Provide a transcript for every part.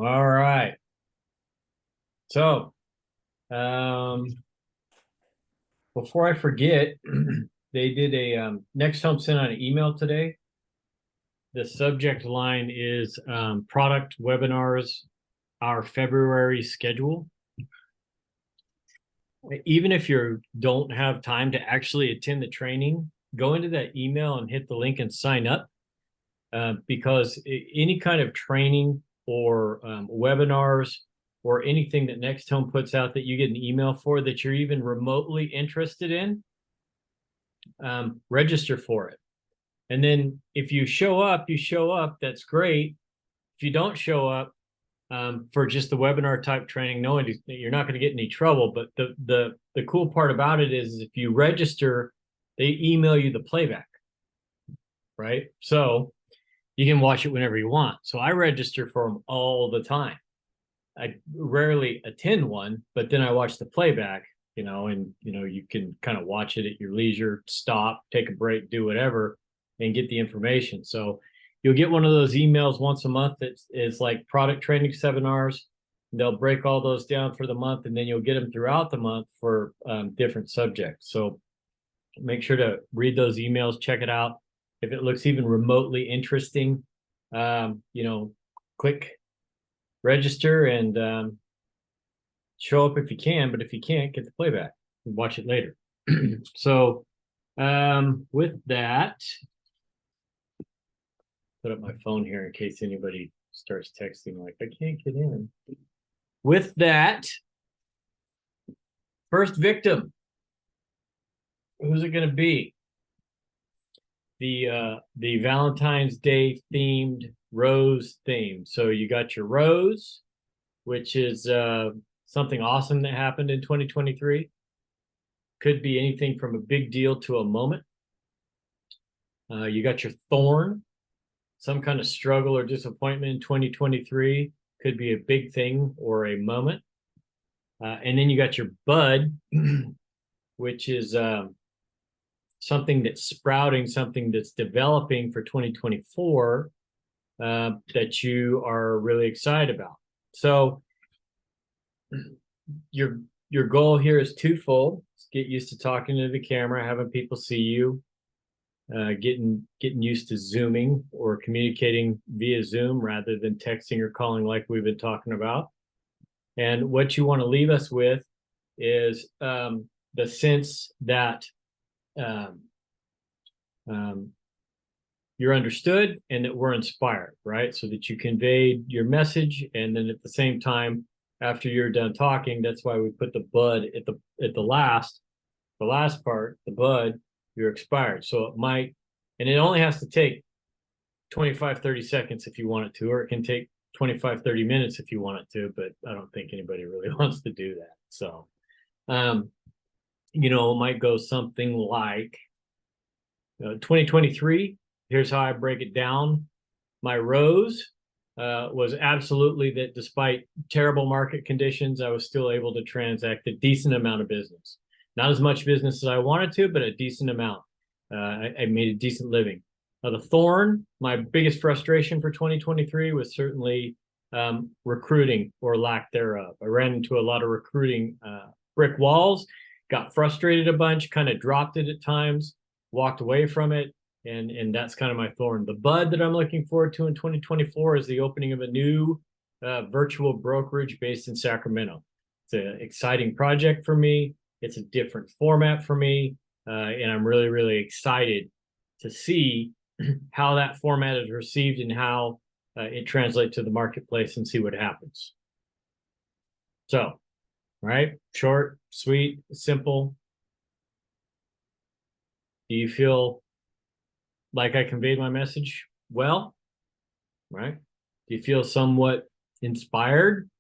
All right. So, um, before I forget, they did a NextHome sent out an email today. The subject line is product webinars, our February schedule. Even if you don't have time to actually attend the training, go into that email and hit the link and sign up because any kind of training or webinars or anything that NextHome puts out that you get an email for that you're even remotely interested in, register for it. And then if you show up, that's great. If you don't show up for just the webinar type training, knowing you're not going to get in any trouble. But the cool part about it is if you register, they email you the playback, right? So you can watch it whenever you want. So I register for them all the time. I rarely attend one, but then I watch the playback, and you can kind of watch it at your leisure, stop, take a break, do whatever, and get the information. So you'll get one of those emails once a month that is like product training seminars. They'll break all those down for the month, and then you'll get them throughout the month for different subjects. So make sure to read those emails, check it out. If it looks even remotely interesting, click register and show up if you can. But if you can't, get the playback and watch it later. So with that, put up my phone here in case anybody starts texting like, I can't get in. With that, first victim, who's it going to be? The Valentine's Day themed rose theme. So you got your rose, which is something awesome that happened in 2023. Could be anything from a big deal to a moment. You got your thorn, some kind of struggle or disappointment in 2023. Could be a big thing or a moment. And then you got your bud, which is something that's sprouting, something that's developing for 2024 that you are really excited about. So your goal here is twofold. Get used to talking to the camera, having people see you, getting used to Zooming or communicating via Zoom rather than texting or calling like we've been talking about. And what you want to leave us with is the sense that you're understood and that we're inspired, right? So that you conveyed your message, and then at the same time, after you're done talking, that's why we put the bud at the last part, the bud, you're expired. So it might, and it only has to take 25-30 seconds if you want it to, or it can take 25-30 minutes if you want it to, but I don't think anybody really wants to do that. So it might go something like 2023. Here's how I break it down. My rose was absolutely that despite terrible market conditions, I was still able to transact a decent amount of business. Not as much business as I wanted to, but a decent amount. I made a decent living. The thorn, my biggest frustration for 2023 was certainly recruiting or lack thereof. I ran into a lot of recruiting brick walls, got frustrated a bunch, kind of dropped it at times, walked away from it. And that's kind of my thorn. The bud that I'm looking forward to in 2024 is the opening of a new virtual brokerage based in Sacramento. It's an exciting project for me. It's a different format for me. And I'm really, really excited to see how that format is received and how it translates to the marketplace and see what happens. So, right, short, sweet, simple. Do you feel like I conveyed my message well? Right? Do you feel somewhat inspired?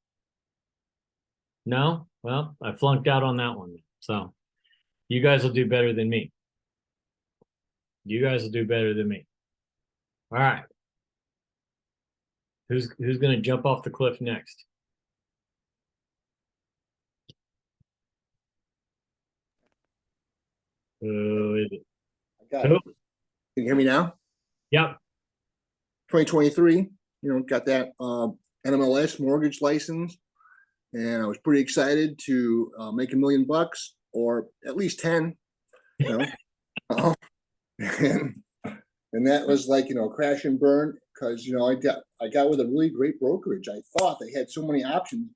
No? Well, I flunked out on that one. So you guys will do better than me. You guys will do better than me. All right. Who's going to jump off the cliff next? Who is it? I got it. Can you hear me now? Yep. 2023, got that NMLS mortgage license, and I was pretty excited to make $1 million or at least 10, you know. and, and that was like, crash and burn, because I got with a really great brokerage. I thought they had so many options,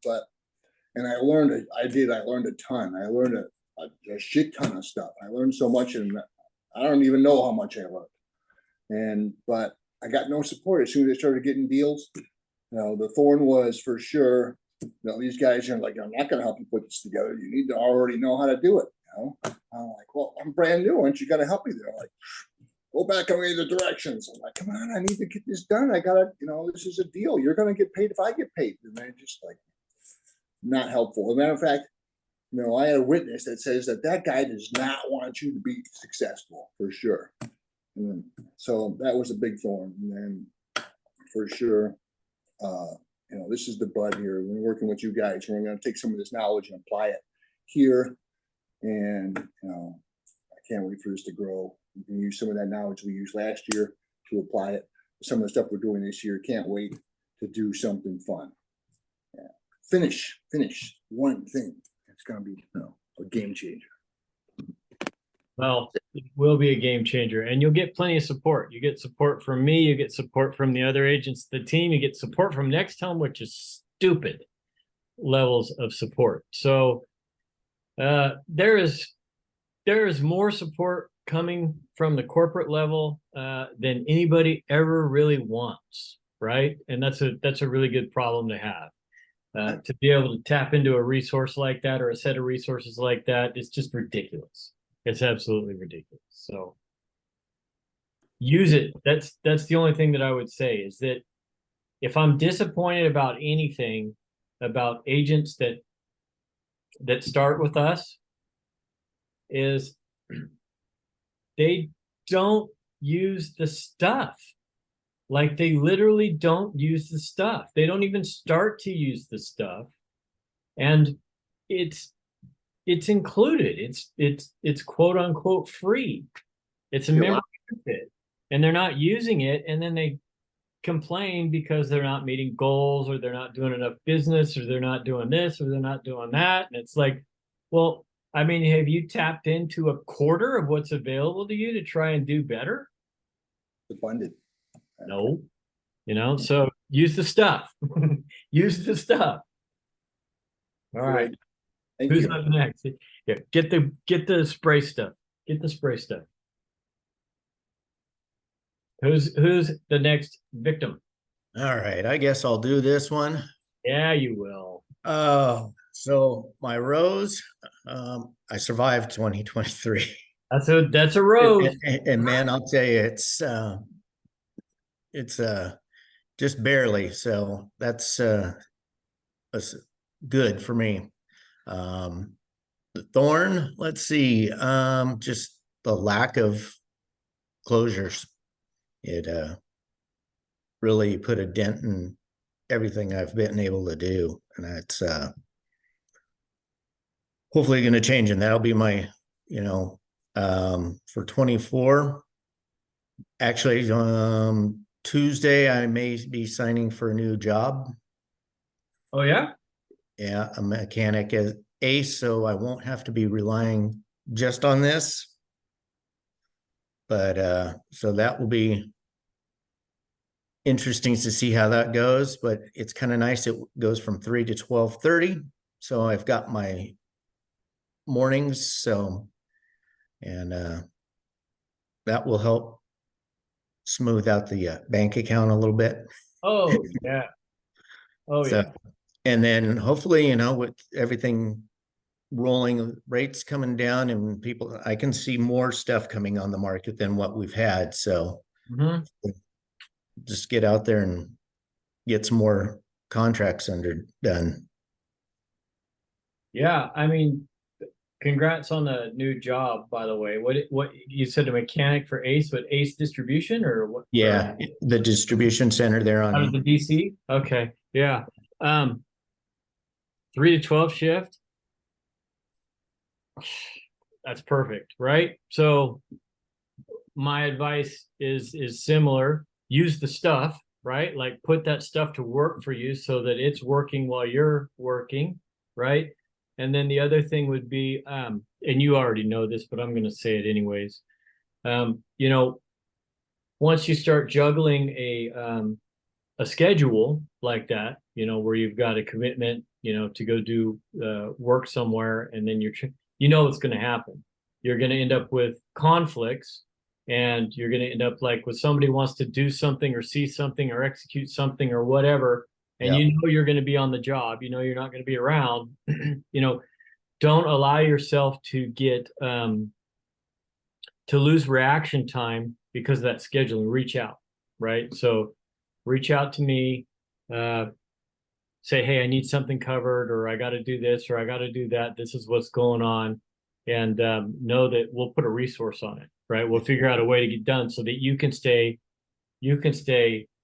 and I learned a ton. I learned a shit ton of stuff. I learned so much, and I don't even know how much I learned. But I got no support as soon as I started getting deals. The Thorn was for sure. These guys are like, I'm not going to help you put this together. You need to already know how to do it. I'm like, well, I'm brand new. Aren't you going to help me? They're like, go back on the directions. I'm like, come on, I need to get this done. I gotta, this is a deal. You're going to get paid if I get paid. And they're just like, not helpful. As a matter of fact, I had a witness that says that guy does not want you to be successful, for sure. So that was a big thorn. And then for sure, this is the bud here. We're working with you guys. We're going to take some of this knowledge and apply it here. And, I can't wait for this to grow. We can use some of that knowledge we used last year to apply it to some of the stuff we're doing this year. Can't wait to do something fun. Yeah. Finish one thing. It's going to be, a game changer. Well, it will be a game changer, and you'll get plenty of support. You get support from me, you get support from the other agents, the team, you get support from NextHome, which is stupid levels of support. So there is more support coming from the corporate level than anybody ever really wants, right? And that's a really good problem to have. To be able to tap into a resource like that, or a set of resources like that, is just ridiculous. It's absolutely ridiculous. So use it. That's the only thing that I would say, is that if I'm disappointed about anything about agents that start with us, is they don't use the stuff. Like, they literally don't use the stuff. They don't even start to use the stuff. And it's included. It's quote unquote free. It's a member benefit, and they're not using it. And then they complain because they're not meeting goals, or they're not doing enough business, or they're not doing this, or they're not doing that. And it's like, well, I mean, have you tapped into a quarter of what's available to you to try and do better? Abundant. No, so use the stuff. Use the stuff. All right. Who's up next? Yeah, get the spray stuff. Get the spray stuff. Who's the next victim? All right, I guess I'll do this one. Yeah, you will. So my rose, I survived 2023. That's a rose. And man, I'll tell you, it's just barely. So that's good for me. The Thorn, let's see, just the lack of closures. It really put a dent in everything I've been able to do, and that's hopefully going to change. And that'll be my, for 24. Actually, Tuesday I may be signing for a new job. Oh yeah? Yeah, a mechanic as ace, so I won't have to be relying just on this. But so that will be interesting to see how that goes. But it's kind of nice. It goes from 3 to 12:30. So I've got my mornings. So, and that will help smooth out the bank account a little bit. Oh yeah. Oh so, yeah. And then hopefully, with everything rolling, rates coming down, and people, I can see more stuff coming on the market than what we've had. So just get out there and get some more contracts done. Yeah, I mean, congrats on the new job, by the way. What you said, a mechanic for Ace, but Ace Distribution, or what? Yeah, the distribution center there on out of the DC. Okay, yeah. 3 to 12 shift. That's perfect, right? So my advice is similar. Use the stuff, right? Like put that stuff to work for you so that it's working while you're working, right? And then the other thing would be, and you already know this, but I'm going to say it anyways. You know, once you start juggling a schedule like that, you know, where you've got a commitment, you know, to go do work somewhere, and then you know what's going to happen. You're going to end up with conflicts, and you're going to end up like with somebody wants to do something or see something or execute something or whatever, and Yeah. you know you're going to be on the job. You know you're not going to be around. You know, don't allow yourself to get to lose reaction time because of that scheduling. Reach out, right? So reach out to me, say, hey, I need something covered, or I got to do this, or I got to do that. This is what's going on. And know that we'll put a resource on it, right? We'll figure out a way to get done so that you can stay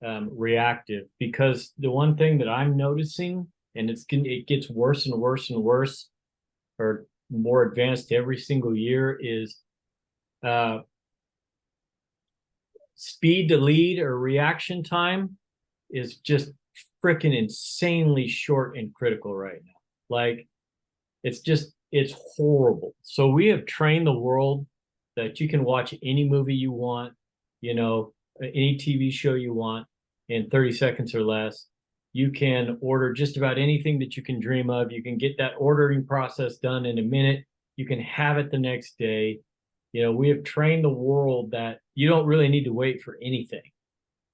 reactive. Because the one thing that I'm noticing, and it gets worse and worse and worse, or more advanced every single year, is speed to lead or reaction time is just freaking insanely short and critical right now. Like it's horrible. So we have trained the world that you can watch any movie you want, you know, any TV show you want in 30 seconds or less. You can order just about anything that you can dream of. You can get that ordering process done in a minute. You can have it the next day. You know, we have trained the world that you don't really need to wait for anything.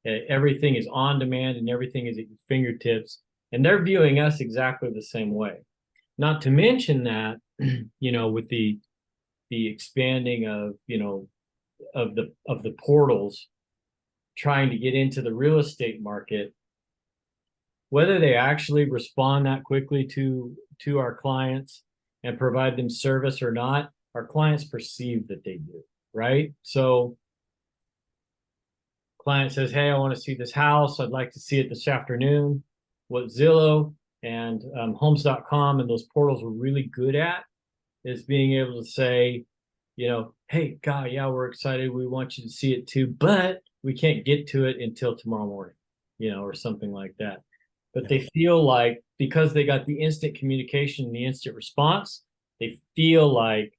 Everything is on demand and everything is at your fingertips. And they're viewing us exactly the same way. Not to mention that, you know, with the expanding of, you know, of the portals trying to get into the real estate market, whether they actually respond that quickly to our clients and provide them service or not, our clients perceive that they do, right? So client says, hey, I want to see this house. I'd like to see it this afternoon. What Zillow and homes.com and those portals were really good at is being able to say, you know, hey, God, yeah, we're excited. We want you to see it too, but we can't get to it until tomorrow morning, you know, or something like that. But they feel like because they got the instant communication and the instant response, they feel like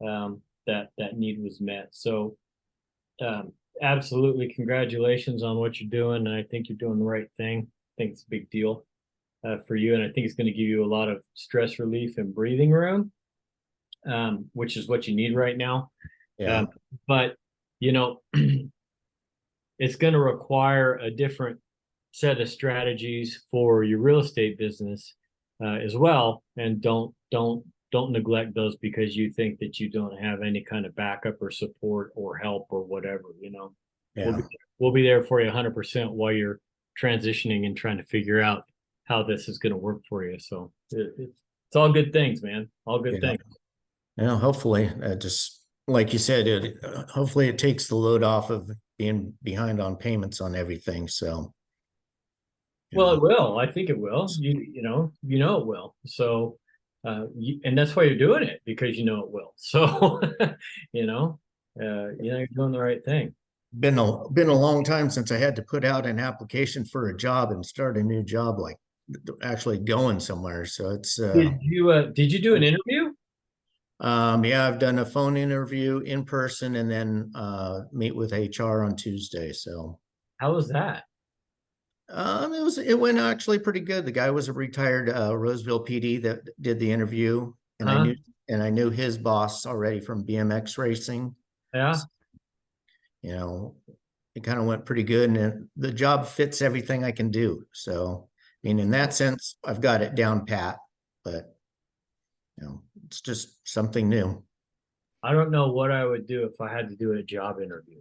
that need was met. So absolutely, congratulations on what you're doing. And I think you're doing the right thing. I think it's a big deal for you. And I think it's going to give you a lot of stress relief and breathing room, which is what you need right now. Yeah. But, you know, it's going to require a different set of strategies for your real estate business as well. And don't neglect those because you think that you don't have any kind of backup or support or help or whatever, you know. Yeah. We'll be there for you 100% while you're transitioning and trying to figure out how this is going to work for you. So it's all good things, man. All good things. Yeah, hopefully, just like you said, hopefully it takes the load off of being behind on payments on everything. So, Well, it will. I think it will. You know it will. So, and that's why you're doing it, because you know it will. So, you know, you're doing the right thing. Been a long time since I had to put out an application for a job and start a new job, like actually going somewhere. So it's Did you do an interview? yeah, I've done a phone interview in person and then meet with HR on Tuesday. So How was that? it went actually pretty good. The guy was a retired Roseville PD that did the interview, and I knew his boss already from BMX racing. Yeah. So, you know, it kind of went pretty good, and the job fits everything I can do. So, I mean, in that sense, I've got it down pat, but you know, it's just something new. I don't know what I would do if I had to do a job interview.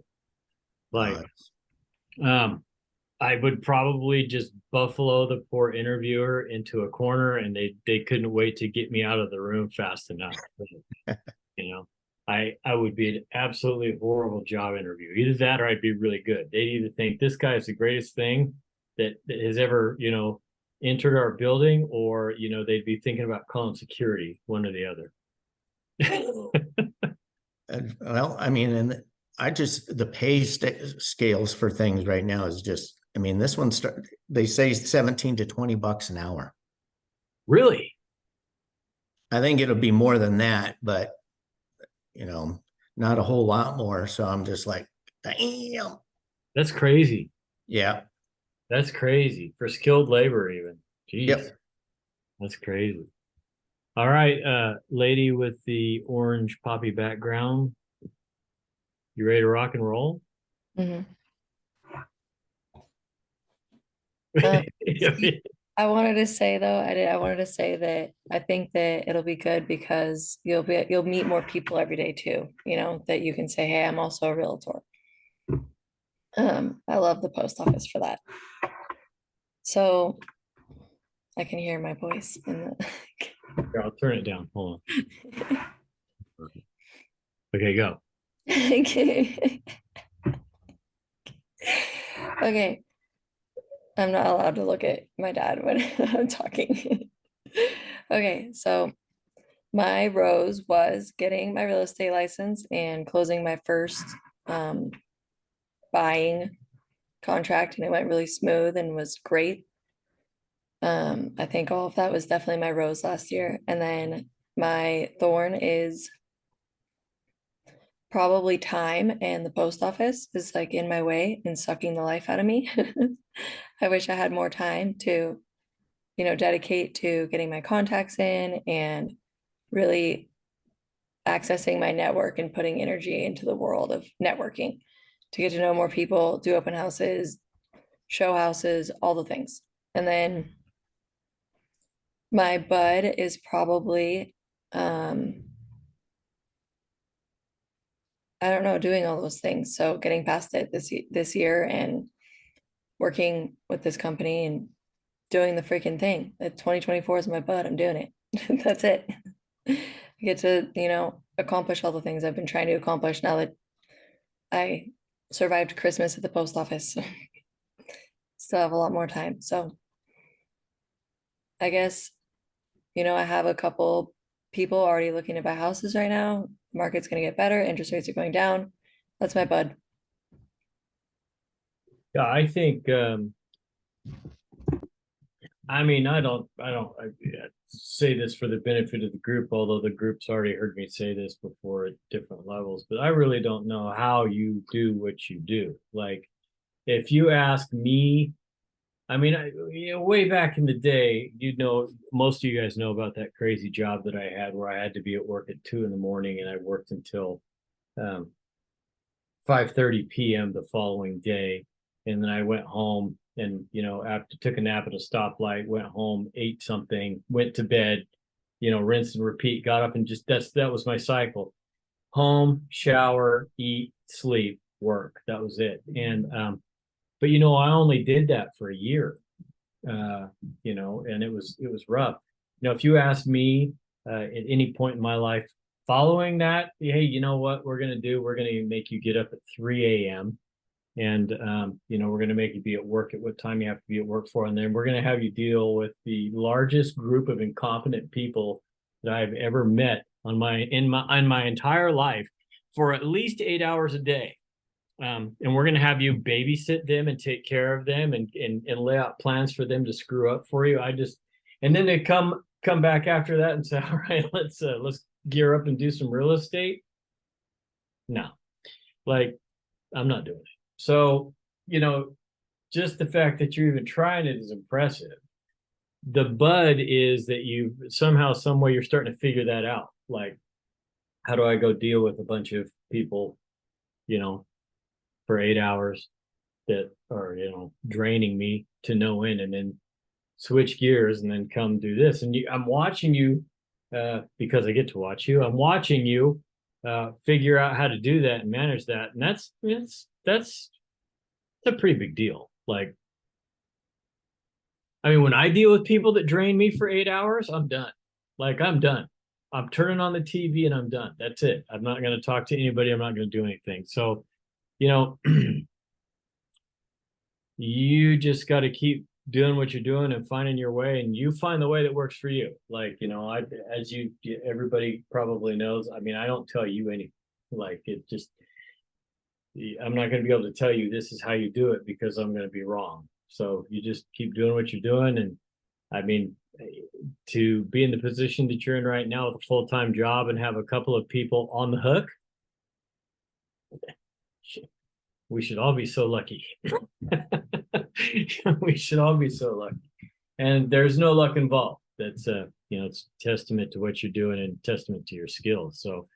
Like, I would probably just buffalo the poor interviewer into a corner, and they couldn't wait to get me out of the room fast enough. You know, I would be an absolutely horrible job interview. Either that or I'd be really good. They'd either think this guy is the greatest thing that has ever, you know, entered our building, or, you know, they'd be thinking about calling security, one or the other. Well, I mean, and the pay scales for things right now is just I mean, this one they say 17 to 20 bucks an hour. Really? I think it'll be more than that, but you know, not a whole lot more. So I'm just like, damn. That's crazy. Yeah. That's crazy for skilled labor even. Jeez. Yep. That's crazy. All right, lady with the orange poppy background. You ready to rock and roll? Mhm. I wanted to say though, I wanted to say that I think that it'll be good because you'll meet more people every day too, you know, that you can say, hey, I'm also a realtor. I love the post office for that. So I can hear my voice in the Here, I'll turn it down. Hold on. Okay, go. okay. Okay. I'm not allowed to look at my dad when I'm talking. Okay, so my rose was getting my real estate license and closing my first buying contract, and it went really smooth and was great. I think all of that was definitely my rose last year. And then my thorn is probably time, and the post office is like in my way and sucking the life out of me. I wish I had more time to, you know, dedicate to getting my contacts in and really accessing my network and putting energy into the world of networking to get to know more people, do open houses, show houses, all the things. And then my bud is probably I don't know, doing all those things. So getting past it this year and working with this company and doing the freaking thing. That 2024 is my bud. I'm doing it. That's it. I get to, you know, accomplish all the things I've been trying to accomplish now that I survived Christmas at the post office. Still have a lot more time. So I guess, you know, I have a couple people already looking to buy houses right now. Market's going to get better. Interest rates are going down. That's my bud. Yeah, I think I mean, I say this for the benefit of the group, although the group's already heard me say this before at different levels, but I really don't know how you do what you do. Like, if you ask me, I mean, you know, way back in the day, most of you guys know about that crazy job that I had where I had to be at work at 2 a.m. and I worked until 5:30 p.m. the following day. And then I went home and, you know, after took a nap at a stoplight, went home, ate something, went to bed, you know, rinse and repeat, got up and just that was my cycle. Home, shower, eat, sleep, work. That was it. And but you know, I only did that for a year. You know, and it was rough. You know, if you ask me at any point in my life following that, hey, you know what we're gonna do? We're gonna make you get up at 3 a.m. and you know, we're gonna make you be at work at what time you have to be at work for, and then we're gonna have you deal with the largest group of incompetent people that I've ever met on my entire life for at least 8 hours a day. And we're going to have you babysit them and take care of them and lay out plans for them to screw up for you. And then they come back after that and say, all right, let's gear up and do some real estate. No, like, I'm not doing it. So, you know, just the fact that you're even trying it is impressive. The bud is that you somehow, some way, you're starting to figure that out. Like, how do I go deal with a bunch of people, you know, for 8 hours that are, you know, draining me to no end, and then switch gears and then come do this. And I'm watching you because I get to watch you. I'm watching you figure out how to do that and manage that. And that's a pretty big deal. Like, I mean, when I deal with people that drain me for 8 hours, I'm done. Like, I'm done. I'm turning on the TV and I'm done. That's it. I'm not going to talk to anybody. I'm not going to do anything. So, you know, you just got to keep doing what you're doing and finding your way, and you find the way that works for you. Like, you know, everybody probably knows, I mean, I don't tell you anything. Like, it just, I'm not going to be able to tell you this is how you do it because I'm going to be wrong. So you just keep doing what you're doing. And I mean, to be in the position that you're in right now with a full-time job and have a couple of people on the hook, we should all be so lucky. We should all be so lucky. And there's no luck involved. That's you know, it's testament to what you're doing and testament to your skills. So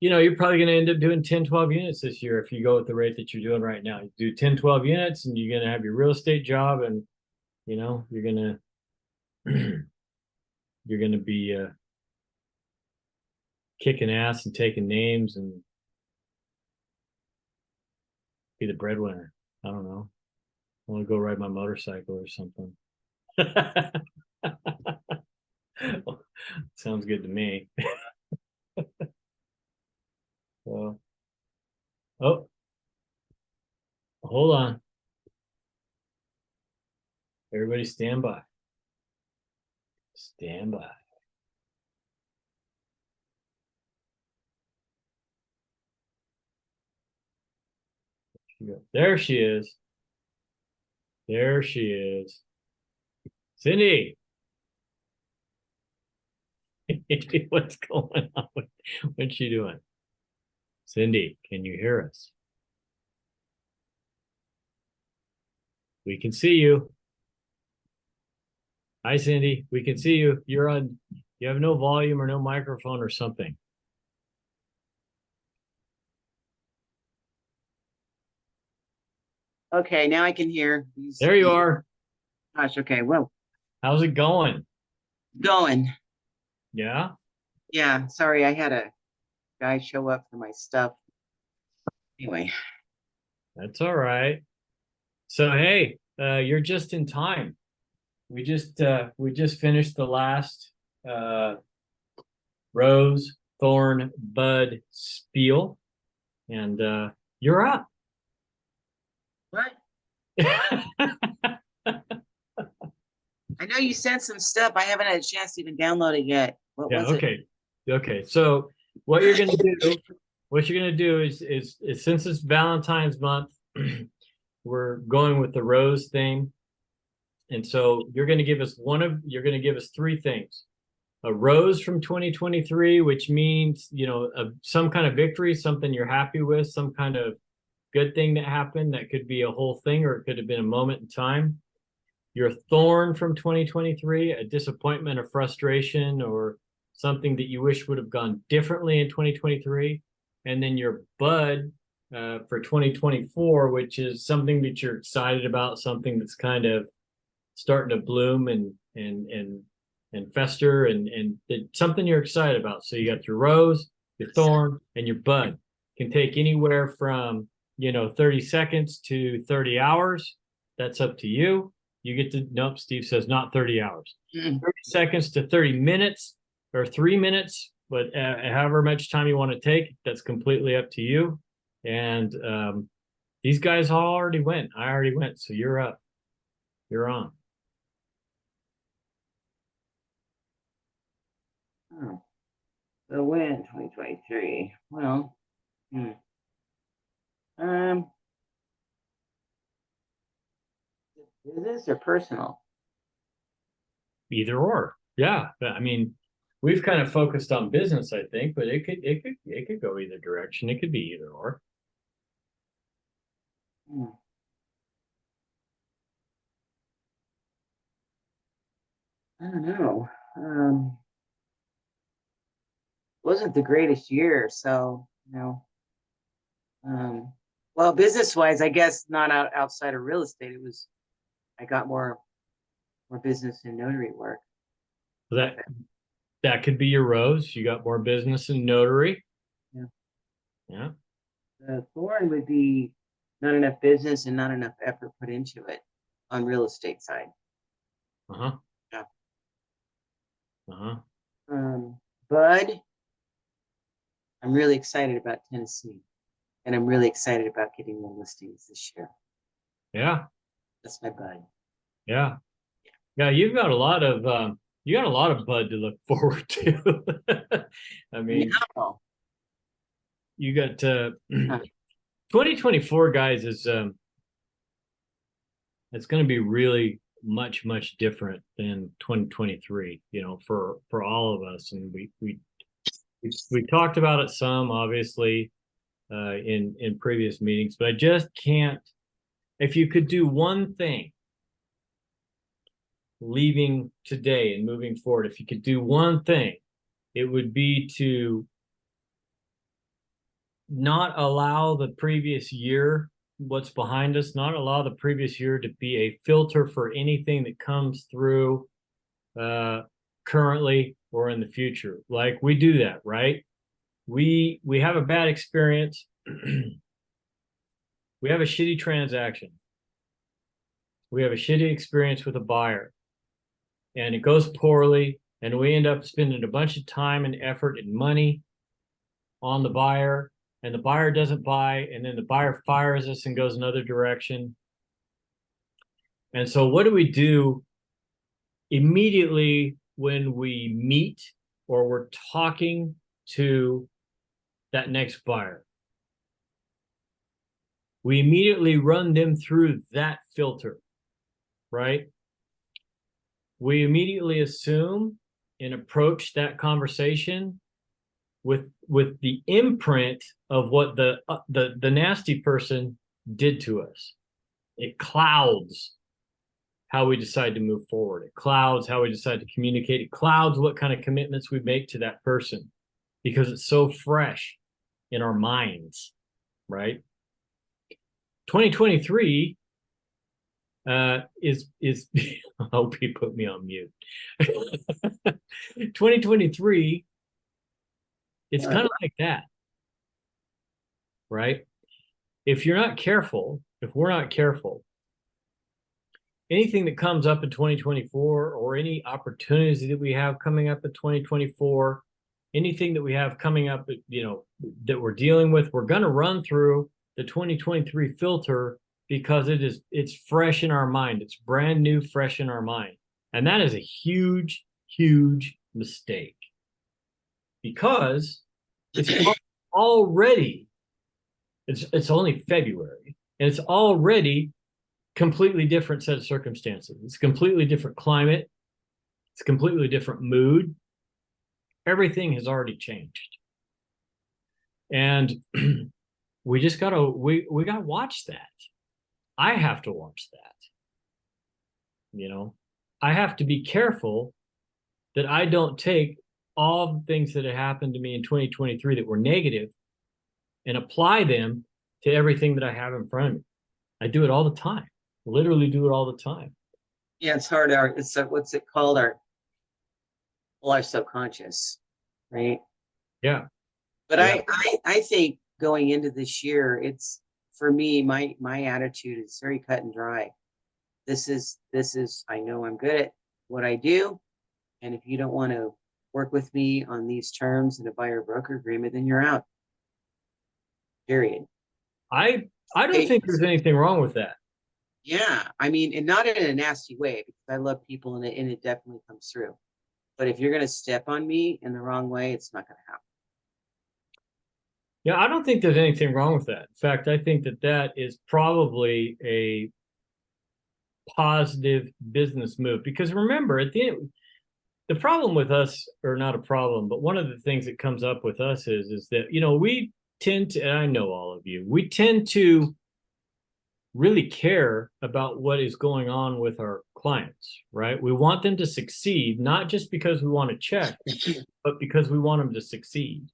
you know, you're probably going to end up doing 10, 12 units this year if you go at the rate that you're doing right now. You do 10, 12 units and you're going to have your real estate job, and you know, you're going to you're going to be kicking ass and taking names and be the breadwinner. I don't know. I want to go ride my motorcycle or something. Sounds good to me. So, oh, hold on. Everybody stand by. Stand by. There she is. There she is. Cindy. What's going on? What's she doing? Cindy, can you hear us? We can see you. Hi, Cindy. We can see you. You're on, you have no volume or no microphone or something. Okay, now I can hear. There you are. Gosh, okay, well, How's it going? going. Yeah? Yeah, sorry, I had a guy show up for my stuff. Anyway, That's all right. So, hey, you're just in time. We just finished the last rose, thorn, bud spiel, and you're up. what? I know you sent some stuff. I haven't had a chance to even download it yet. What Yeah, was it? okay. Okay. So what you're gonna do is since it's Valentine's month, we're going with the rose theme. And so you're gonna give us three things. A rose from 2023, which means, you know, some kind of victory, something you're happy with, some kind of good thing that happened. That could be a whole thing, or it could have been a moment in time. Your thorn from 2023, a disappointment or frustration or something that you wish would have gone differently in 2023. And then your bud for 2024, which is something that you're excited about, something that's kind of starting to bloom and fester and something you're excited about. So you got your rose, your thorn, and your bud. Can take anywhere from, you know, 30 seconds to 30 hours. That's up to you. You get to, nope, Steve says not 30 hours. 30 seconds to 30 minutes or 3 minutes, but however much time you want to take, that's completely up to you. And these guys all already went. I already went. So you're up. You're on. Oh. So when 2023? Well, business or personal? Either or. Yeah. I mean, we've kind of focused on business, I think, but it could go either direction. It could be either or. I don't know. Wasn't the greatest year, so you know. Well, business-wise, I guess not outside of real estate. It was, I got more business and notary work. That could be your rose. You got more business in notary. Yeah. Yeah. The thorn would be not enough business and not enough effort put into it on real estate side. Uh-huh. Yeah. Uh-huh. Bud, I'm really excited about Tennessee, and I'm really excited about getting the listings this year. Yeah. That's my bud. Yeah. Yeah, you've got a lot of bud to look forward to. I mean, No. you got 2024, guys, is it's going to be really much different than 2023, you know, for all of us. And we talked about it some, obviously, in previous meetings, but I just can't. If you could do one thing leaving today and moving forward, if you could do one thing, it would be to not allow the previous year, what's behind us, not allow the previous year to be a filter for anything that comes through currently or in the future. Like, we do that, right? We have a bad experience. We have a shitty transaction. We have a shitty experience with a buyer, and it goes poorly, and we end up spending a bunch of time and effort and money on the buyer, and the buyer doesn't buy, and then the buyer fires us and goes another direction. And so what do we do immediately when we meet or we're talking to that next buyer? We immediately run them through that filter, right? We immediately assume and approach that conversation with the imprint of what the nasty person did to us. It clouds how we decide to move forward. It clouds how we decide to communicate. It clouds what kind of commitments we make to that person, because it's so fresh in our minds, right? 2023 is I hope he put me on mute. 2023, it's kind of like that, right? If you're not careful, if we're not careful, anything that comes up in 2024, or any opportunities that we have coming up in 2024, anything that we have coming up, you know, that we're dealing with, we're going to run through the 2023 filter, because it's fresh in our mind. It's brand new, fresh in our mind. And that is a huge mistake, because it's already, it's only February, and it's already completely different set of circumstances. It's a completely different climate. It's a completely different mood. Everything has already changed. And we just gotta, we gotta watch that. I have to watch that. You know, I have to be careful that I don't take all the things that have happened to me in 2023 that were negative and apply them to everything that I have in front of me. I do it all the time. Literally do it all the time. Yeah, it's hard. It's what's it called? Our subconscious, right? Yeah. But Yeah. I think going into this year, it's, for me, my attitude is very cut and dry. This is I know I'm good at what I do, and if you don't want to work with me on these terms in a buyer broker agreement, then you're out. Period. I don't think there's anything wrong with that. Yeah, I mean, and not in a nasty way, because I love people, and it definitely comes through. But if you're going to step on me in the wrong way, it's not going to happen. Yeah, I don't think there's anything wrong with that. In fact, I think that is probably a positive business move, because remember, at the end, the problem with us, or not a problem, but one of the things that comes up with us is that, you know, we tend to, and I know all of you, we tend to really care about what is going on with our clients, right? We want them to succeed, not just because we want to check, but because we want them to succeed.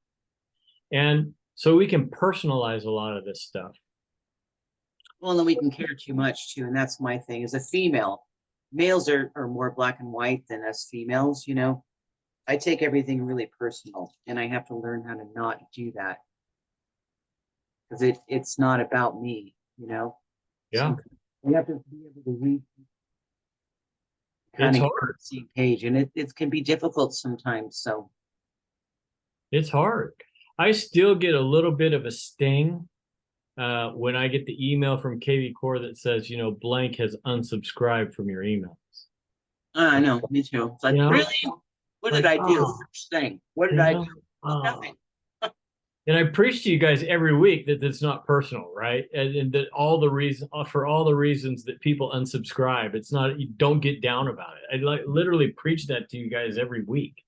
And so we can personalize a lot of this stuff. Well, then we can care too much too, and that's my thing. As a female, males are more black and white than us females, you know. I take everything really personal, and I have to learn how to not do that, because it's not about me, you know. Yeah. So we have to be able to read It's hard. the page, and it can be difficult sometimes. So it's hard. I still get a little bit of a sting when I get the email from KV Core that says, you know, blank has unsubscribed from your emails. I know, me too. It's like, You know? really? What did I do? First thing. What did I do? Oh. Nothing. And I preach to you guys every week that it's not personal, right? And that all the reason for all the reasons that people unsubscribe, it's not, you don't get down about it. I literally preach that to you guys every week.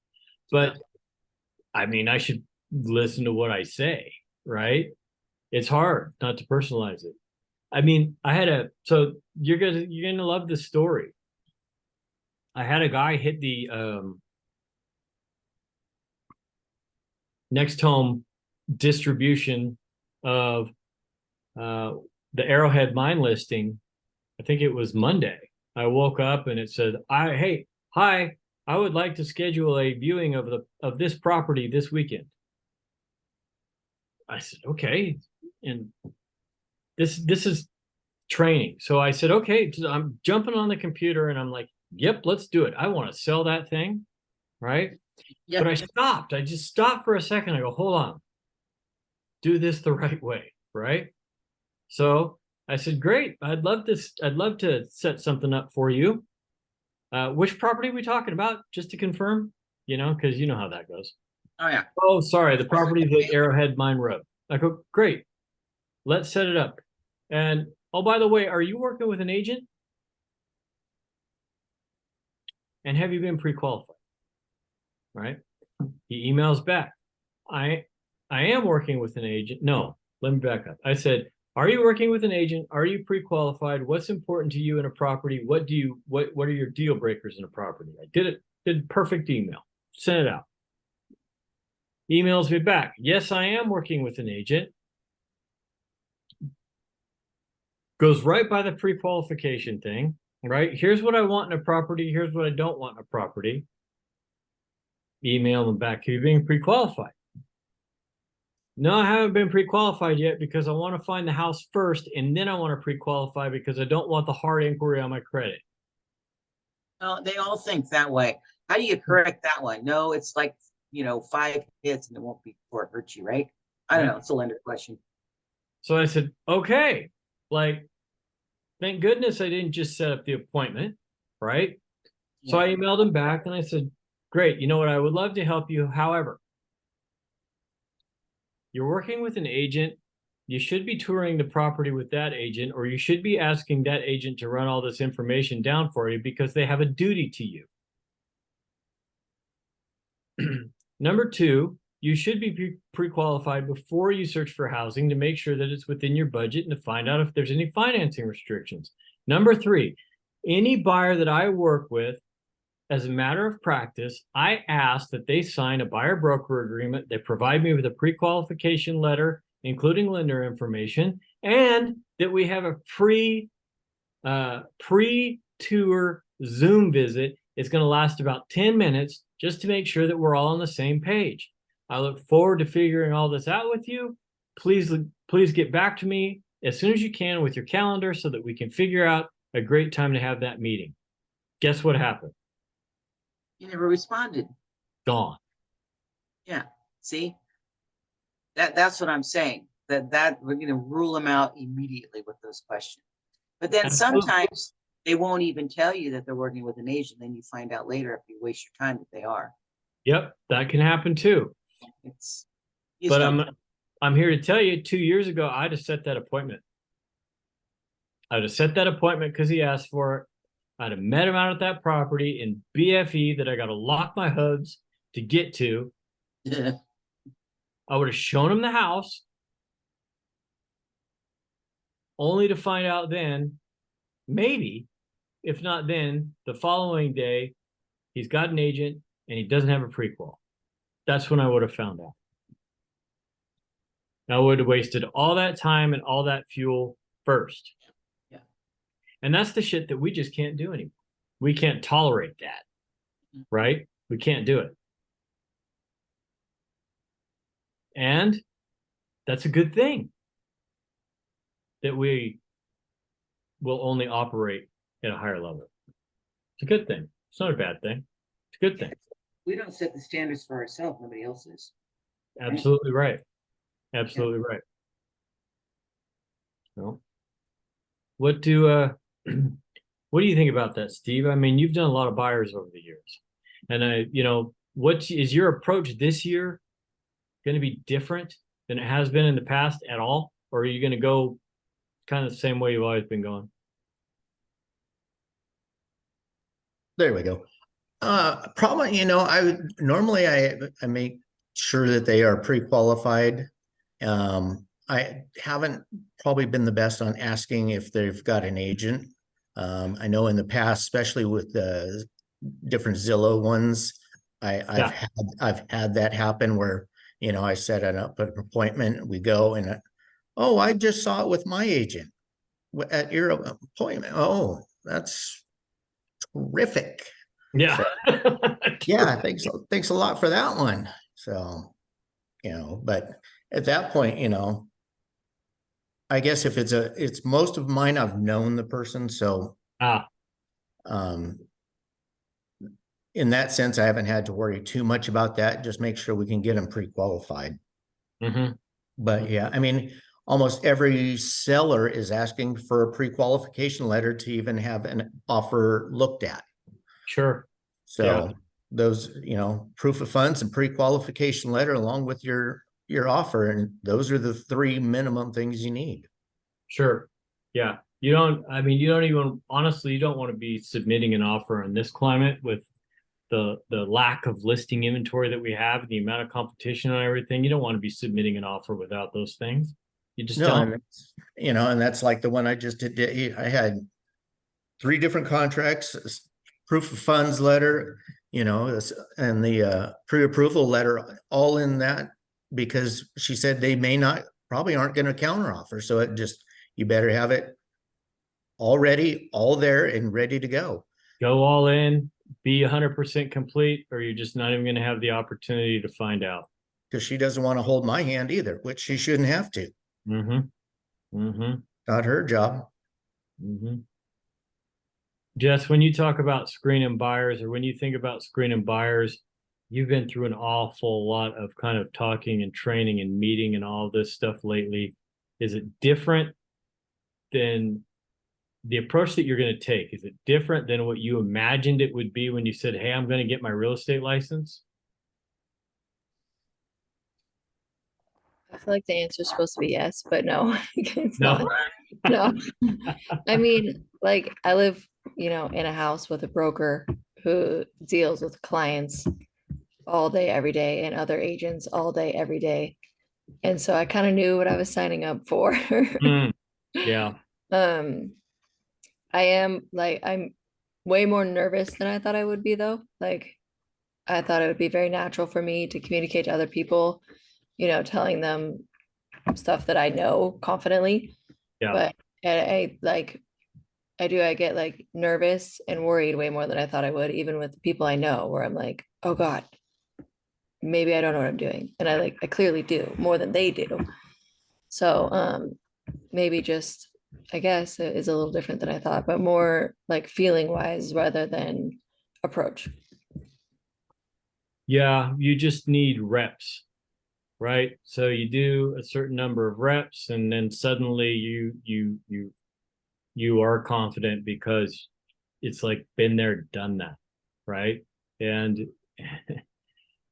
But I mean, I should listen to what I say, right? It's hard not to personalize it. I mean, so you're gonna love this story. I had a guy hit the NextHome distribution of the Arrowhead mine listing. I think it was Monday. I woke up and it said, hi, I would like to schedule a viewing of this property this weekend. I said, okay. And this is training. So I said, okay, I'm jumping on the computer and I'm like, yep, let's do it. I want to sell that thing. Right. Yep. But I just stopped for a second. I go, hold on, do this the right way. Right. So I said, great. I'd love to set something up for you. Which property are we talking about? Just to confirm, because you know how that goes. Oh, yeah. Oh, sorry. The property at Arrowhead Mine Road. I go, great. Let's set it up. And oh, by the way, are you working with an agent? And have you been pre-qualified? Right. He emails back. I am working with an agent. No, let me back up. I said, are you working with an agent? Are you pre-qualified? What's important to you in a property? What are your deal breakers in a property? I did perfect email, sent it out. Emails me back. Yes, I am working with an agent. Goes right by the pre-qualification thing, right? Here's what I want in a property. Here's what I don't want in a property. Email them back. Are you being pre-qualified? No, I haven't been pre-qualified yet because I want to find the house first, and then I want to pre-qualify because I don't want the hard inquiry on my credit. Well, they all think that way. How do you correct that one? No, it's like, 5 hits and it won't be before it hurts you, right? I don't know. It's a lender question. So I said, okay, like, thank goodness I didn't just set up the appointment, right? Yeah. So I emailed him back and I said, great, you know what? I would love to help you. However, you're working with an agent. You should be touring the property with that agent, or you should be asking that agent to run all this information down for you because they have a duty to you. Number two, you should be pre-qualified before you search for housing to make sure that it's within your budget and to find out if there's any financing restrictions. Number three, any buyer that I work with, as a matter of practice, I ask that they sign a buyer broker agreement. They provide me with a pre-qualification letter, including lender information, and that we have a pre-tour Zoom visit. It's going to last about 10 minutes just to make sure that we're all on the same page. I look forward to figuring all this out with you. Please get back to me as soon as you can with your calendar so that we can figure out a great time to have that meeting. Guess what happened? You never responded. Gone. Yeah. See? That's what I'm saying. That we're going to rule them out immediately with those questions. But then sometimes they won't even tell you that they're working with an agent. Then you find out later if you waste your time that they are. Yep, that can happen too. But I'm here to tell you, 2 years ago, I'd have set that appointment. I'd have set that appointment because he asked for it. I'd have met him out at that property in BFE that I got to lock my hoods to get to. Yeah. I would have shown him the house, only to find out then, maybe, if not then, the following day, he's got an agent and he doesn't have a pre-qual. That's when I would have found out. I would have wasted all that time and all that fuel first. Yeah. And that's the shit that we just can't do anymore. We can't tolerate that, right? We can't do it. And that's a good thing that we will only operate at a higher level. It's a good thing. It's not a bad thing. It's a good thing. We don't set the standards for ourselves. Nobody else is. Absolutely right. Absolutely right. Well, what do you think about that, Steve? I mean, you've done a lot of buyers over the years, and what is your approach this year going to be different than it has been in the past at all? Or are you going to go kind of the same way you've always been going? There we go. Probably, I would normally I make sure that they are pre-qualified. I haven't probably been the best on asking if they've got an agent. I know in the past, especially with the different Zillow ones, I've had that happen where, I set up an appointment, we go and, oh, I just saw it with my agent at your appointment. Oh, that's terrific. Yeah. So, yeah, thanks a lot for that one. So, but at that point, I guess if it's most of mine, I've known the person. So, in that sense, I haven't had to worry too much about that. Just make sure we can get them pre-qualified. Mm-hmm. But yeah, I mean, almost every seller is asking for a pre-qualification letter to even have an offer looked at. Sure. So Yeah. those, proof of funds and pre-qualification letter along with your offer. And those are the 3 minimum things you need. Sure. Yeah. You don't even, honestly, you don't want to be submitting an offer in this climate with the lack of listing inventory that we have, the amount of competition on everything. You don't want to be submitting an offer without those things. You just don't. And that's like the one I just did. I had 3 different contracts, proof of funds letter, and the pre-approval letter, all in that, because she said they probably aren't going to counter offer. So you better have it already, all there and ready to go. Go all in, be 100% complete, or you're just not even going to have the opportunity to find out. Because she doesn't want to hold my hand either, which she shouldn't have to. Mm-hmm. Mm-hmm. Not her job. Mm-hmm. Jess, when you talk about screening buyers, or when you think about screening buyers, you've been through an awful lot of kind of talking and training and meeting and all this stuff lately. Is it different than the approach that you're going to take? Is it different than what you imagined it would be when you said, hey, I'm going to get my real estate license? I feel like the answer is supposed to be yes, but no, it's No. not. No. I mean, like I live, in a house with a broker who deals with clients all day, every day, and other agents all day, every day. And so I kind of knew what I was signing up for. Yeah. I'm way more nervous than I thought I would be though. Like I thought it would be very natural for me to communicate to other people, telling them stuff that I know confidently. Yeah. But I get like nervous and worried way more than I thought I would, even with people I know, where I'm like, oh God, maybe I don't know what I'm doing. And I clearly do more than they do. So maybe just, I guess it is a little different than I thought, but more like feeling wise rather than approach. Yeah, you just need reps, right? So you do a certain number of reps, and then suddenly you are confident because it's like been there, done that, right? And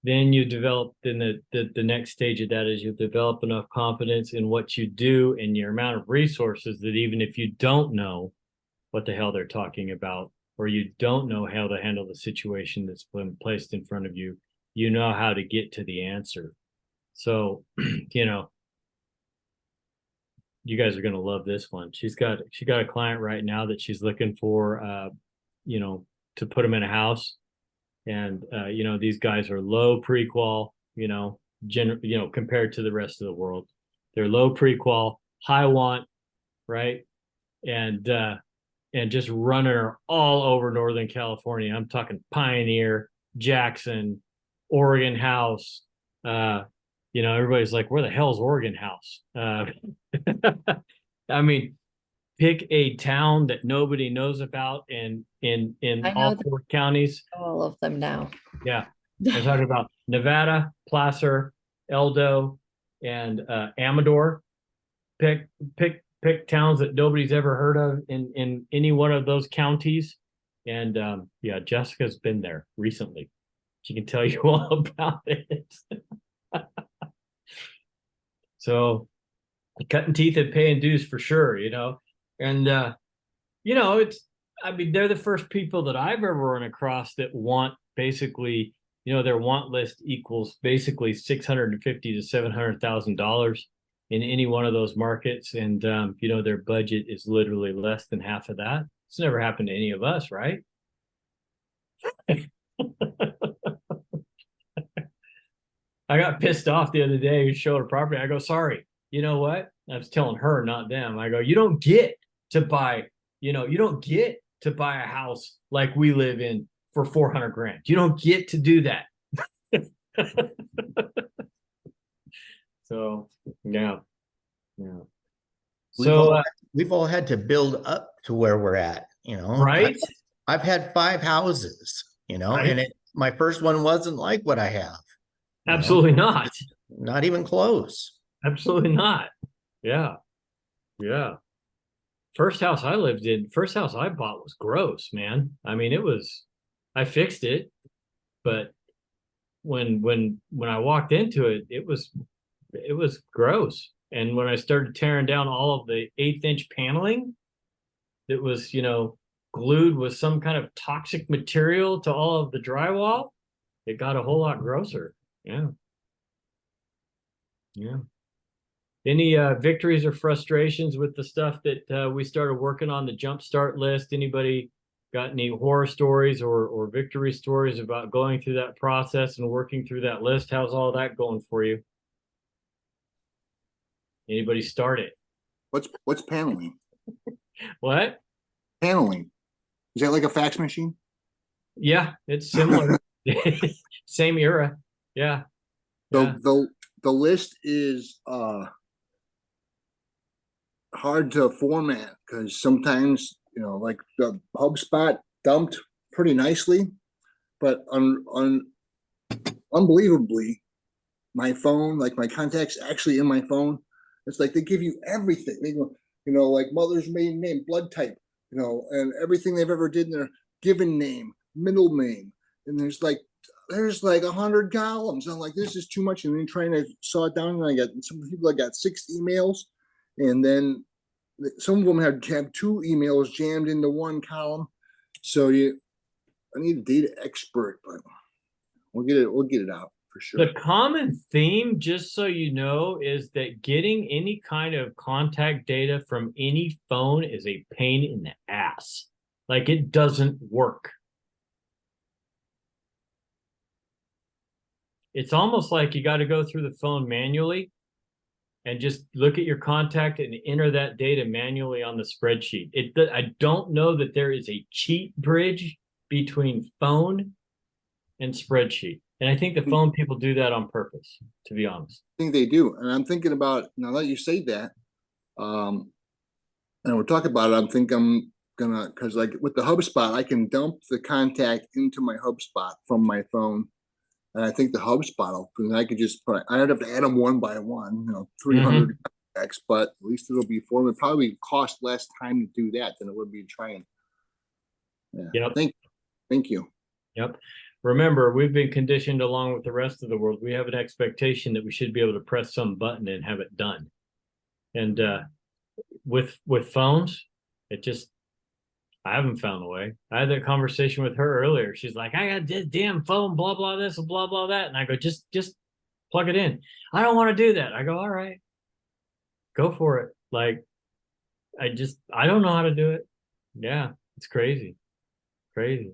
then you develop, then the next stage of that is you develop enough confidence in what you do and your amount of resources that even if you don't know what the hell they're talking about, or you don't know how to handle the situation that's been placed in front of you, you know how to get to the answer. So, you guys are going to love this one. She got a client right now that she's looking for, to put them in a house. And, these guys are low pre-qual, compared to the rest of the world. They're low pre-qual, high want, right? And just running her all over Northern California. I'm talking Pioneer, Jackson, Oregon House. Everybody's like, where the hell's Oregon House? I mean, pick a town that nobody knows about in all 4 counties. All of them now. Yeah. I'm talking about Nevada, Placer, Eldo, and Amador. Pick towns that nobody's ever heard of in any one of those counties. And Jessica's been there recently. She can tell you all about it. So cutting teeth and paying dues for sure, you know. And you know, I mean, they're the first people that I've ever run across that want basically, you know, their want list equals basically 650 to $700,000 in any one of those markets. And you know, their budget is literally less than half of that. It's never happened to any of us, right? I got pissed off the other day. We showed a property. I go, sorry. You know what? I was telling her, not them. I go, you don't get to buy, you know, you don't get to buy a house like we live in for 400 grand. You don't get to do that. So, yeah. Yeah. So, We've all had to build up to where we're at, you know. right? I've had 5 houses, you know, Right. and my first one wasn't like what I have. You know? Absolutely not. Not even close. Absolutely not. Yeah. Yeah. First house I lived in, first house I bought was gross, man. I mean, I fixed it, but when I walked into it, it was gross. And when I started tearing down all of the 1/8-inch paneling that was, you know, glued with some kind of toxic material to all of the drywall, it got a whole lot grosser. Yeah. Yeah. Any victories or frustrations with the stuff that we started working on the jumpstart list? Anybody got any horror stories or victory stories about going through that process and working through that list? How's all that going for you? Anybody start it? What's paneling? What? Paneling. Is that like a fax machine? Yeah, it's similar. Same era. Yeah. So Yeah. the list is hard to format because sometimes, you know, like the HubSpot dumped pretty nicely, but unbelievably, my phone, like my contacts actually in my phone, it's like they give you everything. They go, you know, like mother's maiden name, blood type, you know, and everything they've ever did in their given name, middle name. And there's like 100 columns. I'm like, this is too much. And then trying to saw it down, and I got some people that got 6 emails, and then some of them have 2 emails jammed into one column. So I need a data expert, but we'll get it out for sure. The common theme, just so you know, is that getting any kind of contact data from any phone is a pain in the ass. Like, it doesn't work. It's almost like you got to go through the phone manually and just look at your contact and enter that data manually on the spreadsheet. I don't know that there is a cheat bridge between phone and spreadsheet. And I think the phone people do that on purpose, to be honest. I think they do. And I'm thinking about, now that you say that, and we're talking about it, I'm gonna, because like with the HubSpot, I can dump the contact into my HubSpot from my phone. And I think the HubSpot, I could just I'd have to add them one by one, you know, 300 contacts, but at least it'll be for me. It probably cost less time to do that than it would be trying. Yeah. Yep. Thank you. Yep. Remember, we've been conditioned along with the rest of the world. We have an expectation that we should be able to press some button and have it done. And with phones, I haven't found a way. I had that conversation with her earlier. She's like, I got this damn phone, blah, blah, this, blah, blah, that. And I go, just plug it in. I don't want to do that. I go, all right, go for it. Like, I don't know how to do it. Yeah, it's crazy. Crazy.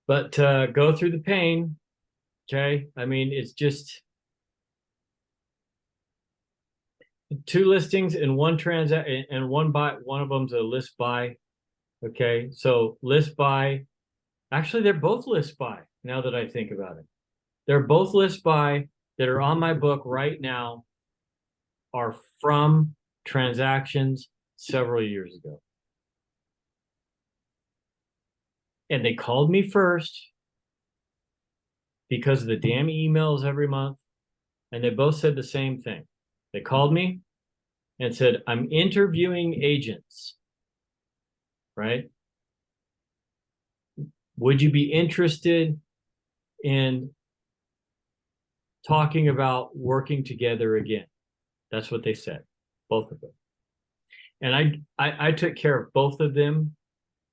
But go through the pain. Okay. I mean, it's just 2 listings and 1 transaction and 1 buy. One of them's a list buy. Okay. So list buy. Actually, they're both list buy now that I think about it. They're both list buy that are on my book right now are from transactions several years ago. And they called me first because of the damn emails every month. And they both said the same thing. They called me and said, I'm interviewing agents, right? Would you be interested in talking about working together again. That's what they said, both of them. And I took care of both of them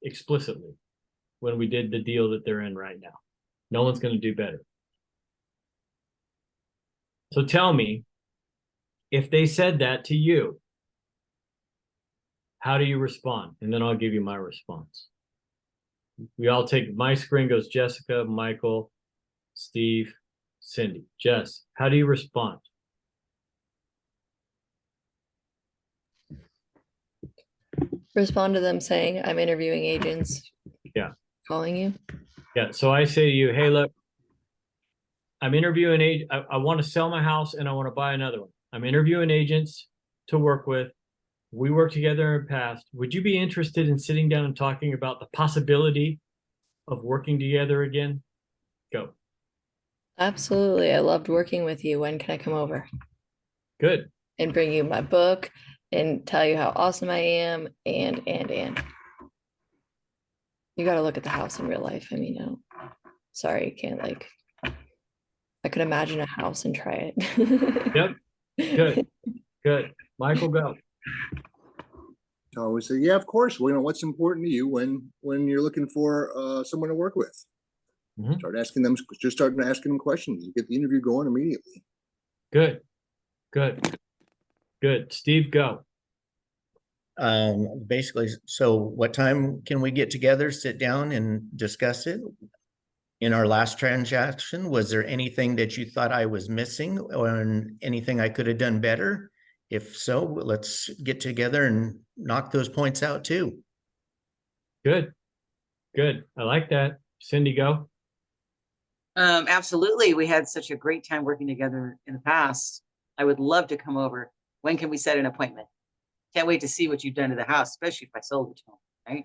explicitly when we did the deal that they're in right now. No one's going to do better. So tell me, if they said that to you, how do you respond? And then I'll give you my response. We all take, my screen goes Jessica, Michael, Steve, Cindy. Jess, how do you respond? Respond to them saying, I'm interviewing agents. Yeah. Calling you. Yeah. So I say to you, hey, look, I'm interviewing agents. I want to sell my house and I want to buy another one. I'm interviewing agents to work with. We worked together in the past. Would you be interested in sitting down and talking about the possibility of working together again? Go. Absolutely. I loved working with you. When can I come over Good. and bring you my book and tell you how awesome I am? And you got to look at the house in real life. I mean, no, sorry, you can't like, I could imagine a house and try it. Yep. Good. Good. Michael, go. I always say, yeah, of course. Well, what's important to you when you're looking for someone to work with? Mhm. Start asking them questions. You get the interview going immediately. Good. Good. Good. Steve, go. Basically, so what time can we get together, sit down and discuss it? In our last transaction, was there anything that you thought I was missing or anything I could have done better? If so, let's get together and knock those points out too. Good. Good. I like that. Cindy, go. Absolutely. We had such a great time working together in the past. I would love to come over. When can we set an appointment? Can't wait to see what you've done to the house, especially if I sold it to them, right?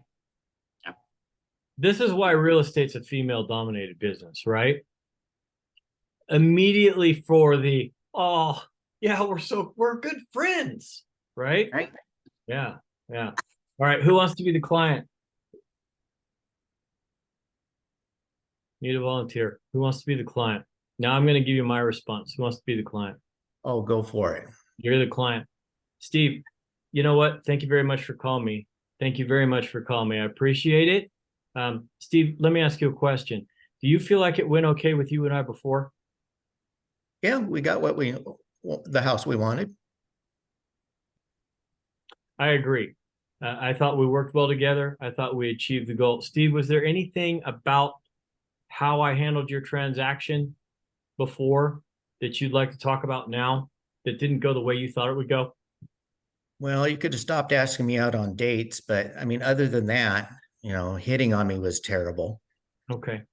This is why real estate's a female dominated business, right? Immediately for the, oh, yeah, we're good friends, right? Right. Yeah. Yeah. All right. Who wants to be the client? Need a volunteer. Who wants to be the client? Now I'm going to give you my response. Who wants to be the client? Oh, go for it. You're the client. Steve, you know what? Thank you very much for calling me. Thank you very much for calling me. I appreciate it. Steve, let me ask you a question. Do you feel like it went okay with you and I before? Yeah, we got the house we wanted. I agree. I thought we worked well together. I thought we achieved the goal. Steve, was there anything about how I handled your transaction before that you'd like to talk about now that didn't go the way you thought it would go? Well, you could have stopped asking me out on dates, but I mean, other than that, hitting on me was terrible. Okay.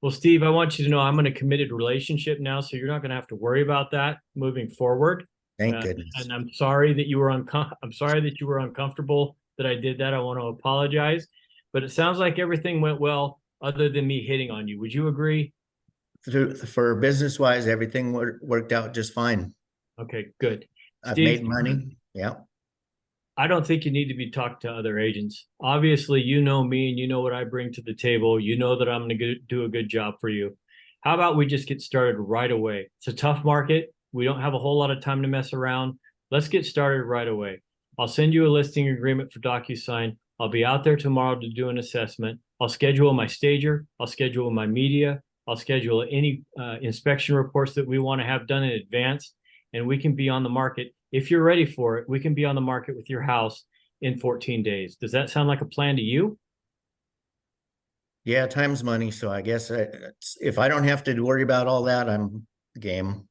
Well, Steve, I want you to know I'm in a committed relationship now, so you're not going to have to worry about that moving forward. Thank goodness. And I'm sorry that you were uncomfortable that I did that. I want to apologize, but it sounds like everything went well other than me hitting on you. Would you agree? For business wise, everything worked out just fine. Okay, good. I've Steve, made money. Yeah. I don't think you need to be talked to other agents. Obviously, you know me and you know what I bring to the table. You know that I'm going to do a good job for you. How about we just get started right away? It's a tough market. We don't have a whole lot of time to mess around. Let's get started right away. I'll send you a listing agreement for DocuSign. I'll be out there tomorrow to do an assessment. I'll schedule my stager. I'll schedule my media. I'll schedule any inspection reports that we want to have done in advance, and we can be on the market. If you're ready for it, we can be on the market with your house in 14 days. Does that sound like a plan to you? Yeah, time's money. So I guess if I don't have to worry about all that, I'm game.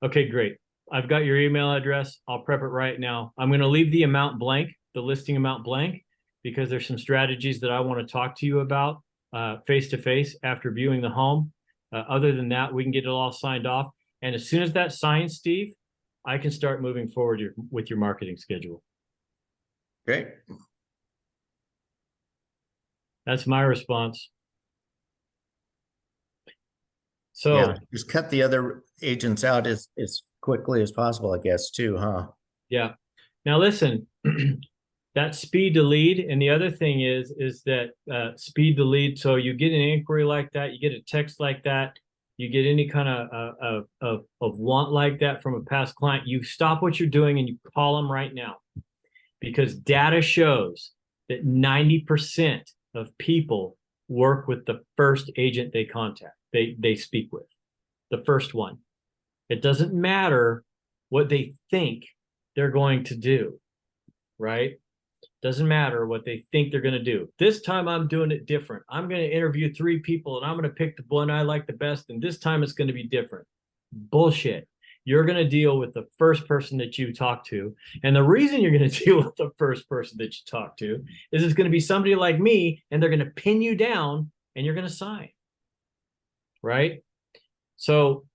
Okay, great. I've got your email address. I'll prep it right now. I'm going to leave the amount blank, the listing amount blank, because there's some strategies that I want to talk to you about face-to-face after viewing the home. Other than that, we can get it all signed off. And as soon as that's signed, Steve, I can start moving forward with your marketing schedule. Great. That's my response. So yeah, just cut the other agents out as quickly as possible, I guess, too, huh? Yeah. Now listen, that speed to lead, and the other thing is that speed to lead. So you get an inquiry like that, you get a text like that, you get any kind of want like that from a past client, you stop what you're doing and you call them right now. Because data shows that 90% of people work with the first agent they contact, they speak with, the first one. It doesn't matter what they think they're going to do, right? Doesn't matter what they think they're going to do. This time I'm doing it different. I'm going to interview 3 people and I'm going to pick the one I like the best. And this time it's going to be different. Bullshit. You're going to deal with the first person that you talk to. And the reason you're going to deal with the first person that you talk to is it's going to be somebody like me, and they're going to pin you down and you're going to sign. Right? So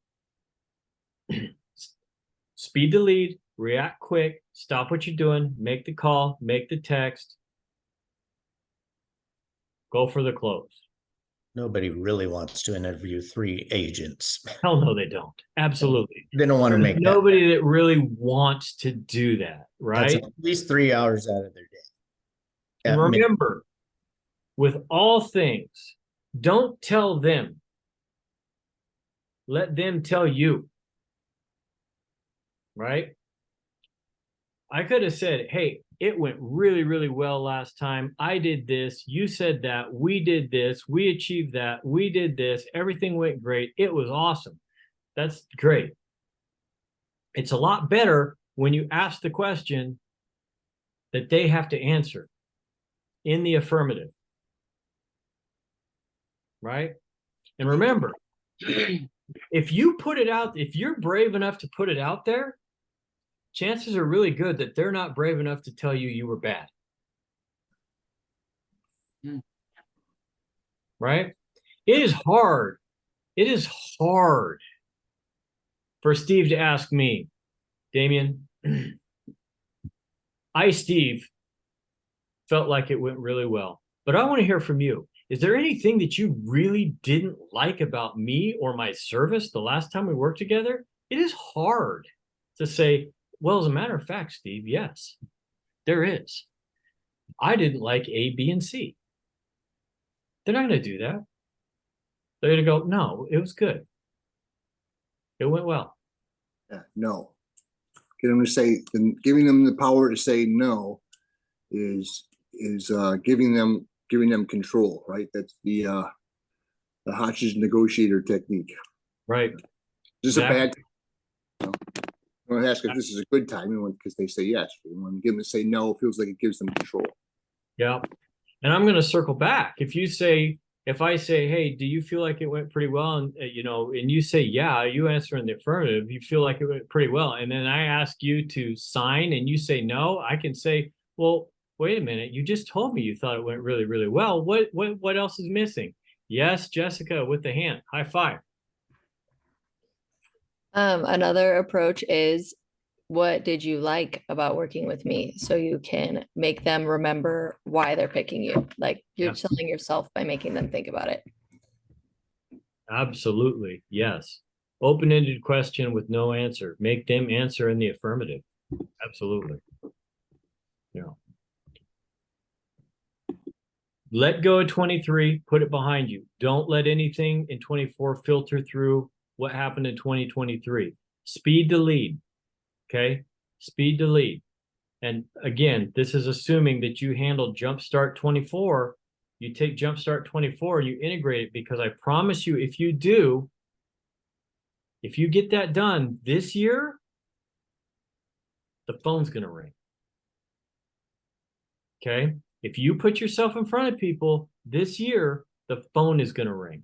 speed the lead, react quick, stop what you're doing, make the call, make the text, go for the close. Nobody really wants to interview 3 agents. Hell no, they don't. Absolutely. They don't want to There's make nobody that really wants to do that, that's right? at least 3 hours out of their day. And At mi- remember, with all things, don't tell them. Let them tell you. Right? I could have said, hey, it went really, really well last time. I did this. You said that. We did this. We achieved that. We did this. Everything went great. It was awesome. That's great. It's a lot better when you ask the question that they have to answer in the affirmative. Right? And remember, if you put it out, if you're brave enough to put it out there, chances are really good that they're not brave enough to tell you you were bad. Right? It is hard. It is hard for Steve to ask me, Damian, Steve, felt like it went really well, but I want to hear from you. Is there anything that you really didn't like about me or my service the last time we worked together? It is hard to say, well, as a matter of fact, Steve, yes, there is. I didn't like A, B, and C. They're not going to do that. They're going to go, no, it was good. It went well. Yeah, no. Get them to say, giving them the power to say no is giving them control, right? That's the hostage negotiator technique. Right. Is this a bad time? You want to ask if this is a good time, because they say yes. You want to give them to say no, it feels like it gives them control. Yeah. And I'm going to circle back. If I say, hey, do you feel like it went pretty well? And, and you say, yeah, you answer in the affirmative, you feel like it went pretty well. And then I ask you to sign and you say no, I can say, well, wait a minute, you just told me you thought it went really, really well. What else is missing? Yes, Jessica, with the hand, high five. Another approach is, what did you like about working with me? So you can make them remember why they're picking you. Like you're telling yourself by making them think about it. Absolutely. Yes. Open-ended question with no answer. Make them answer in the affirmative. Absolutely. Yeah. Let go of 23, put it behind you. Don't let anything in 24 filter through what happened in 2023. Speed the lead. Okay? Speed the lead. And again, this is assuming that you handle Jumpstart 24. You take Jumpstart 24 and you integrate it, because I promise you, if you do, if you get that done this year, the phone's going to ring. Okay? If you put yourself in front of people this year, the phone is going to ring.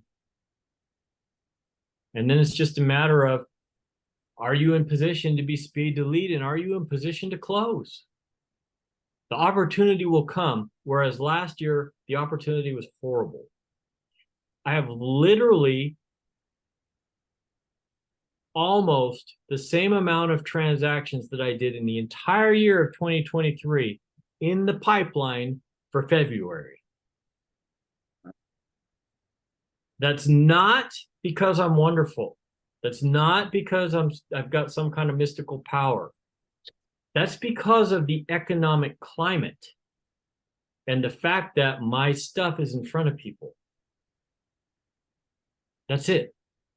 And then it's just a matter of, are you in position to be speed to lead, and are you in position to close? The opportunity will come, whereas last year, the opportunity was horrible. I have literally almost the same amount of transactions that I did in the entire year of 2023 in the pipeline for February. That's not because I'm wonderful. That's not because I've got some kind of mystical power. That's because of the economic climate and the fact that my stuff is in front of people. That's it.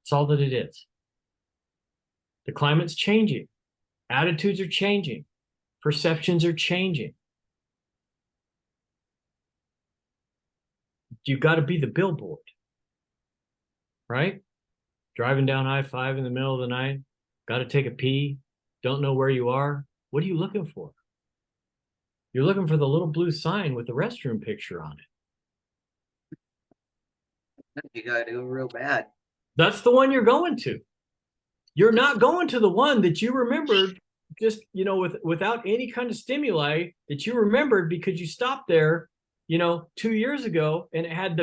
That's all that it is. The climate's changing. Attitudes are changing. Perceptions are changing. You've got to be the billboard, right? Driving down I-5 in the middle of the night, got to take a pee, don't know where you are. What are you looking for? You're looking for the little blue sign with the restroom picture on it. You gotta do real bad. That's the one you're going to. You're not going to the one that you remembered just, without any kind of stimuli that you remembered because you stopped there, 2 years ago and it had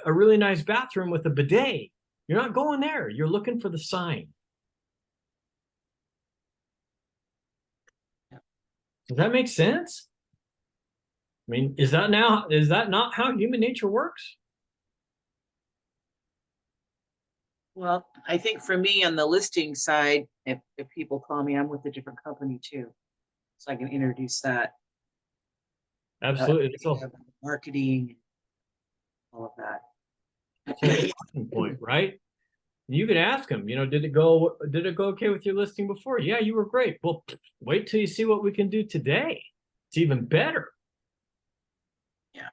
a really nice bathroom with a bidet. You're not going there. You're looking for the sign. Does that make sense? I mean, is that not how human nature works? Well, I think for me on the listing side, if people call me, I'm with a different company too. So I can introduce that. Absolutely. Marketing, all of that. That's an important point, right? You can ask them, did it go okay with your listing before? Yeah, you were great. Well, wait till you see what we can do today. It's even better. Yeah.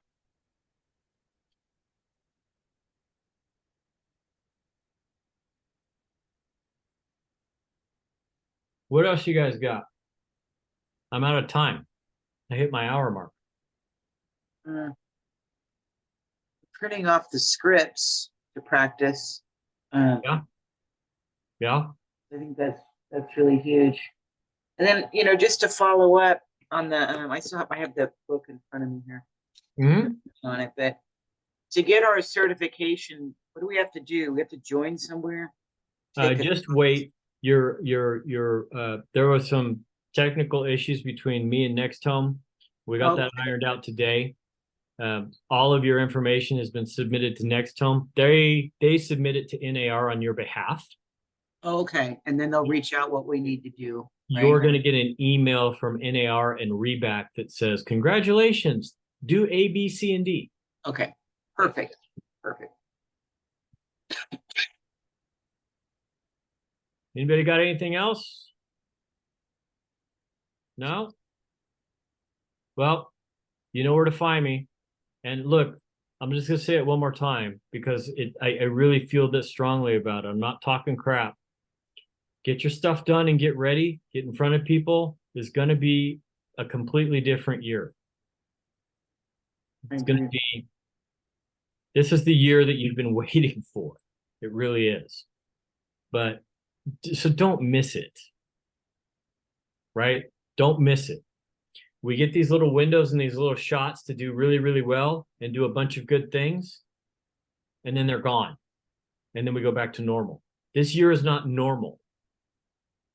What else you guys got? I'm out of time. I hit my hour mark. Printing off the scripts to practice. Yeah. I think that's really huge. And then, just to follow up on the, I have the book in front of me here. On it, but to get our certification, what do we have to do? We have to join somewhere? Just wait. There were some technical issues between me and NextHome. We got that ironed out today. All of your information has been submitted to NextHome. They submit it to NAR on your behalf. Okay, and then they'll reach out what we need to do. Right? You're going to get an email from NAR and Reback that says, congratulations, do A, B, C, and D. Okay, perfect. Anybody got anything else? No? Well, you know where to find me. And look, I'm just going to say it one more time because I really feel this strongly about it. I'm not talking crap. Get your stuff done and get ready. Get in front of people. It's going to be a completely different year. It's going to be, this is the year that you've been waiting for. It really is. But so don't miss it. Right? Don't miss it. We get these little windows and these little shots to do really, really well and do a bunch of good things. And then they're gone. And then we go back to normal. This year is not normal.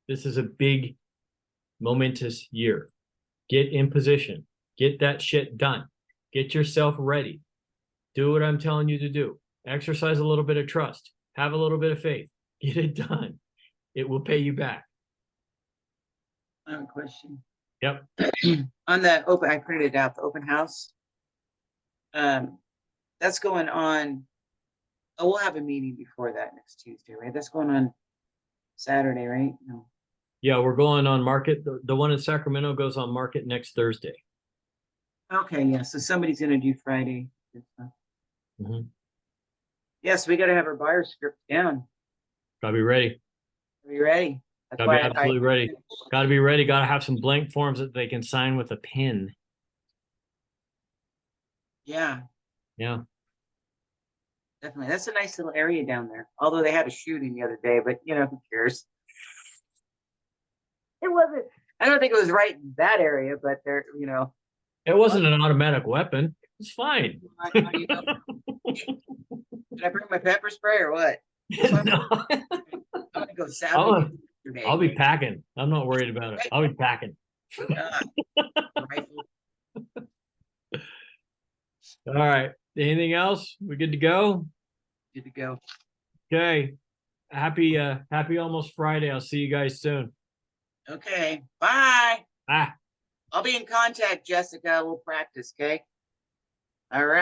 This is a big, momentous year. Get in position. Get that shit done. Get yourself ready. Do what I'm telling you to do. Exercise a little bit of trust. Have a little bit of faith. Get it done. It will pay you back. I have a question. Yep. On the I printed it out, the open house. That's going on. Oh, we'll have a meeting before that next Tuesday, right? That's going on Saturday, right? No. Yeah, we're going on market. The one in Sacramento goes on market next Thursday. Okay, yeah. So somebody's gonna do Friday. Mm-hmm. Yes, we gotta have our buyer script down. Gotta be ready. Are you ready? That's Gotta be absolutely ready. Gotta be ready. Gotta have some blank forms that they can sign with a pen. Yeah. Yeah. Definitely. That's a nice little area down there. Although they had a shooting the other day, but who cares? It wasn't, I don't think it was right in that area, but there, It wasn't an automatic weapon. It's fine. Did I bring my pepper spray or what? No. I'm gonna go salvage. I'll be packing. I'm not worried about it. I'll be packing. Rifle. All right. Anything else? We good to go? Good to go. Okay. Happy almost Friday. I'll see you guys soon. Okay. Bye. Ah. I'll be in contact, Jessica. We'll practice, okay? All right.